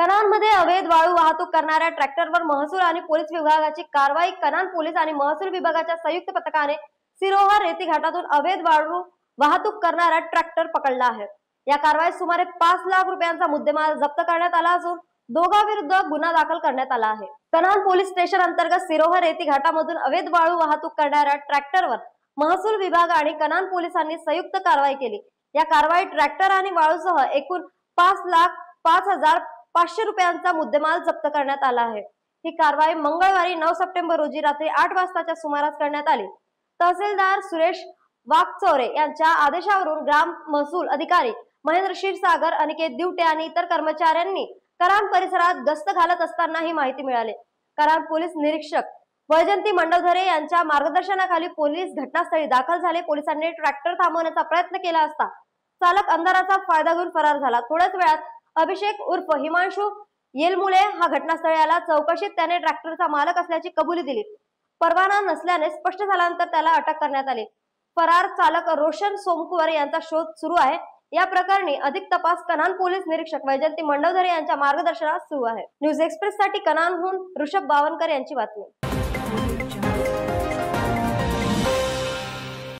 कणांमध्ये अवैध वाळू वाहतूक करणाऱ्या ट्रॅक्टरवर महसूल आणि पोलीस विभागाची कारवाई। कणान पोलीस आणि महसूल विभागाच्या संयुक्त पथकाने सिरोहा रेती घाटातून अवैध वाळू वाहतूक करणारा ट्रॅक्टर पकडला आहे। या कारवाईत सुमारे 5 लाख रुपयांचा मुद्देमाल जप्त करण्यात आला असून दोघांविरुद्ध गुन्हा दाखल करण्यात आला आहे। कणान पोलीस स्टेशन अंतर्गत सिरोहा रेती घाटामधून अवैध वाळू वाहतूक करणाऱ्या ट्रॅक्टरवर महसूल विभाग आणि कणान पोलिसांनी संयुक्त कारवाई केली। या कारवाईत ट्रॅक्टर आणि वाळूसह एकूण 5,05,500 रुपयांचा मुद्देमाल जप्त करण्यात आला आहे। ही कारवाई मंगळवारी 9 सप्टेंबर रोजी रात्री 8 वाजताच्या सुमारास करण्यात आली। तहसीलदार सुरेश वाघचौरे यांच्या आदेशावरून ग्राम महसूल अधिकारी महेंद्र क्षीरसागर, अनिकेत दिवटे आणि इतर कर्मचाऱ्यांनी कणान परिसरात गस्त घालत असताना ही माहिती मिळाली। कणान पोलीस निरीक्षक वैजंती मंडवधरे यांच्या मार्गदर्शनाखाली पोलीस घटनास्थळी दाखल झाले। पोलिसांनी ट्रॅक्टर थांबवण्याचा प्रयत्न केला असता चालक अंधाराचा फायदा घेऊन फरार झाला। थोड्याच वेळात अभिषेक उर्फ हिमांशु येलमुळे हा घटनास्थळी आला। चौकशीत त्याने ट्रॅक्टरचा मालक असल्याची कबुली दिली। परवाना नसल्याने स्पष्ट झाल्यानंतर त्याला अटक करण्यात आली। फरार चालक रोशन सोमकुवर यांचा शोध सुरू आहे। या प्रकरणी अधिक तपास कणान पोलीस निरीक्षक वैजंती मंडवधरे यांच्या मार्गदर्शनात सुरू आहे। न्यूज एक्सप्रेस साठी कणानहून ऋषभ बावनकर यांची बातमी।